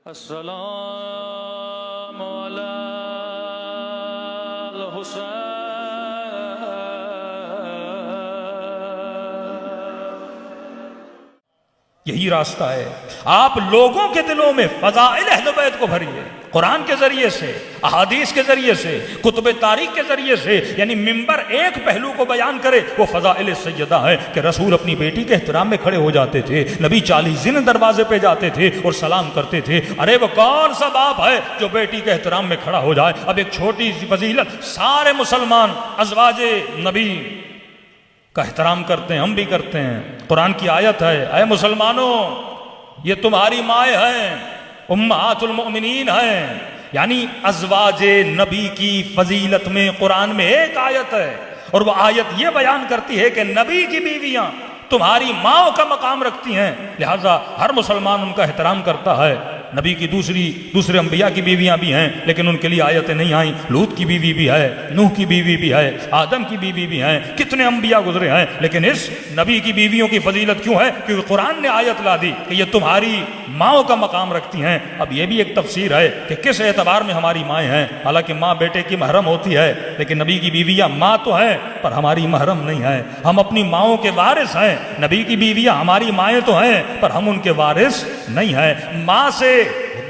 السلام علی الحسین۔ یہی راستہ ہے، آپ لوگوں کے دلوں میں فضائل اہل بیت کو بھریے، قرآن کے ذریعے سے، احادیث کے ذریعے سے، کتب تاریخ کے ذریعے سے، یعنی منبر ایک پہلو کو بیان کرے، وہ فضائل سیدہ ہے کہ رسول اپنی بیٹی کے احترام میں کھڑے ہو جاتے تھے، نبی 40 دن دروازے پہ جاتے تھے اور سلام کرتے تھے۔ ارے وہ کون سا باپ ہے جو بیٹی کے احترام میں کھڑا ہو جائے؟ اب ایک چھوٹی سی فضیلت، سارے مسلمان ازواج نبی کا احترام کرتے ہیں، ہم بھی کرتے ہیں۔ قرآن کی آیت ہے، اے مسلمانوں یہ تمہاری مائیں ہیں، امہات المؤمنین ہیں، یعنی ازواج نبی کی فضیلت میں قرآن میں ایک آیت ہے، اور وہ آیت یہ بیان کرتی ہے کہ نبی کی بیویاں تمہاری ماں کا مقام رکھتی ہیں، لہذا ہر مسلمان ان کا احترام کرتا ہے۔ نبی کی دوسرے انبیاء کی بیویاں بھی ہیں، لیکن ان کے لیے آیتیں نہیں آئیں۔ لوط کی بیوی بھی ہے، نوح کی بیوی بھی ہے، آدم کی بیوی بھی ہیں، کتنے انبیاء گزرے ہیں، لیکن اس نبی کی بیویوں کی فضیلت کیوں ہے؟ کیونکہ قرآن نے آیت لا دی کہ یہ تمہاری ماں کا مقام رکھتی ہیں۔ اب یہ بھی ایک تفسیر ہے کہ کس اعتبار میں ہماری مائیں ہیں، حالانکہ ماں بیٹے کی محرم ہوتی ہے، لیکن نبی کی بیویاں ماں تو ہیں پر ہماری محرم نہیں ہے، ہم اپنی ماؤں کے وارث ہیں۔ نبی کی بیویاں ہماری مائیں تو ہیں پر ہم ان کے وارث نہیں ہیں۔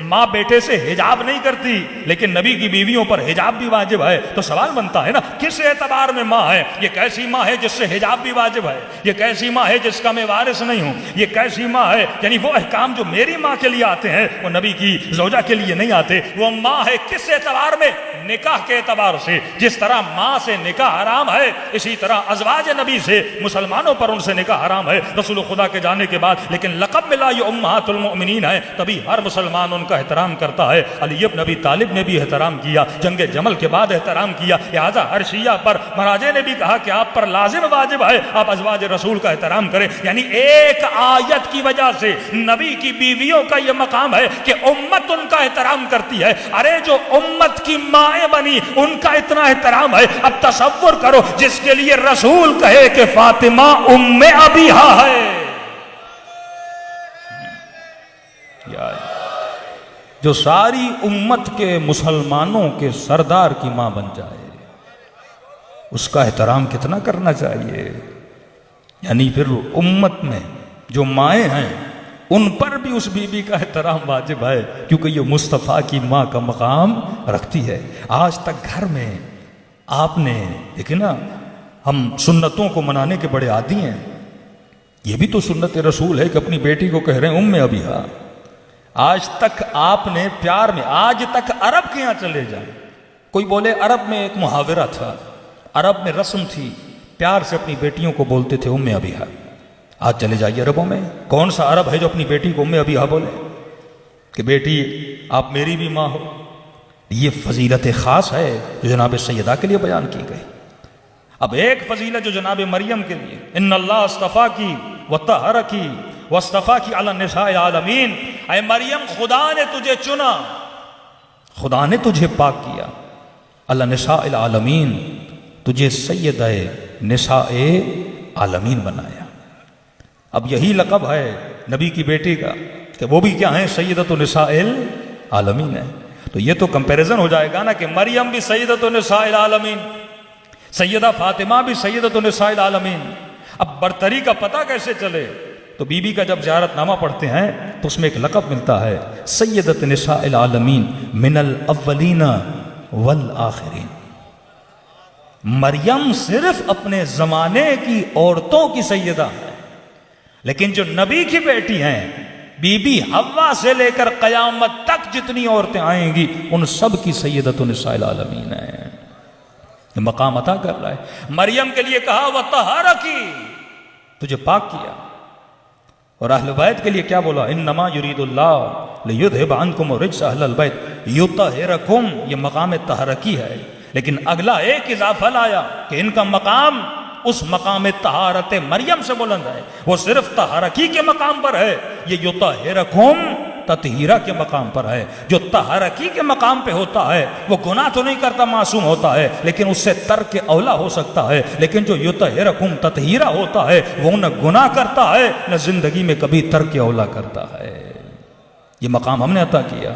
ماں بیٹے سے حجاب نہیں کرتی، لیکن نبی کی بیویوں پر حجاب بھی واجب ہے۔ تو سوال بنتا ہے نا، کس اعتبار میں ماں ہے؟ یہ کیسی ماں ہے جس سے حجاب بھی واجب ہے؟ یہ کیسی ماں ہے جس کا میں وارث نہیں ہوں؟ یہ کیسی ماں ہے؟ یعنی وہ احکام جو میری ماں کے لیے آتے ہیں وہ نبی کی زوجہ کے لیے نہیں آتے۔ وہ ماں ہے کس اعتبار میں؟ نکاح کے اعتبار سے۔ جس طرح ماں سے نکاح حرام ہے، اسی طرح ازواج نبی سے، مسلمانوں پر ان سے نکاح حرام ہے رسول خدا کے جانے کے بعد، لیکن لقب ملا یہ امہات المؤمنین ہے، تبھی ہر مسلمان ان کا احترام کرتا ہے۔ علی بن ابی طالب نے بھی احترام کیا، جنگ جمل کے بعد احترام کیا، لہذا ہر شیعہ پر مہاراجے نے بھی کہا کہ آپ پر لازم واجب ہے آپ ازواج رسول کا احترام کریں۔ یعنی ایک آیت کی وجہ سے نبی کی بیویوں کا یہ مقام ہے کہ امت ان کا احترام کرتی ہے۔ ارے جو امت کی مائیں بنی ان کا اتنا احترام ہے، اب تصور کرو جس کے لیے رسول کہے کہ فاطمہ ام ابیہا ہے، جو ساری امت کے مسلمانوں کے سردار کی ماں بن جائے، اس کا احترام کتنا کرنا چاہیے۔ یعنی پھر امت میں جو مائیں ہیں ان پر بھی اس بی بی کا احترام واجب ہے، کیونکہ یہ مصطفیٰ کی ماں کا مقام رکھتی ہے۔ آج تک گھر میں آپ نے دیکھیں نا، ہم سنتوں کو منانے کے بڑے عادی ہیں، یہ بھی تو سنت رسول ہے کہ اپنی بیٹی کو کہہ رہے ہیں ام ابیہا۔ آج تک آپ نے پیار میں، آج تک عرب کے یہاں چلے جائیں، کوئی بولے عرب میں ایک محاورہ تھا، عرب میں رسم تھی، پیار سے اپنی بیٹیوں کو بولتے تھے ام ابیہا۔ آج چلے جائیے عربوں میں، کون سا عرب ہے جو اپنی بیٹی کو ام ابیہا بولے کہ بیٹی آپ میری بھی ماں ہو؟ یہ فضیلت خاص ہے جو جناب سیدہ کے لیے بیان کی گئی۔ اب ایک فضیلت جو جناب مریم کے لیے، ان اللہ اصطفاکی وطہرکی واصطفاکی علی النساء العالمین، اے مریم خدا نے تجھے چنا، خدا نے تجھے پاک کیا، علی النساء العالمین، تجھے سیدہ نساء عالمین بنایا۔ اب یہی لقب ہے نبی کی بیٹی کا کہ وہ بھی کیا ہیں؟ سیدۃ النساء العالمین ہے۔ تو یہ تو کمپیریزن ہو جائے گا نا کہ مریم بھی سیدۃ النساء العالمین، سیدہ فاطمہ بھی سیدۃ النساء العالمین۔ اب برتری کا پتہ کیسے چلے؟ تو بی بی کا جب زیارت نامہ پڑھتے ہیں تو اس میں ایک لقب ملتا ہے، سیدۃ نساء العالمین من الاولین والآخرین۔ مریم صرف اپنے زمانے کی عورتوں کی سیدہ ہے، لیکن جو نبی کی بیٹی ہیں، بی بی حوا سے لے کر قیامت تک جتنی عورتیں آئیں گی ان سب کی سیدۃ النساء العالمین ہے۔ یہ مقام عطا کر رہا ہے۔ مریم کے لیے کہا وطہرکی، تجھے پاک کیا، اور اہل بیت کے لیے کیا بولا؟ انما یرید اللہ لیذھب عنکم الرجس اہل البیت یطہرکم، یہ مقام طہارکی ہے۔ لیکن اگلا ایک اضافہ لایا کہ ان کا مقام اس مقام طہارت مریم سے بلند ہے، وہ صرف طہارکی کے مقام پر ہے، یہ یطہرکم تطہیرہ کے مقام پر ہے۔ جو طہارکی کے مقام پہ ہوتا ہے وہ گناہ تو نہیں کرتا، معصوم ہوتا ہے، لیکن اس سے ترک اولا ہو سکتا ہے۔ لیکن جو یطہرکم تطہیرہ ہوتا ہے وہ نہ گناہ کرتا ہے نہ زندگی میں کبھی ترک اولا کرتا ہے۔ یہ مقام ہم نے عطا کیا.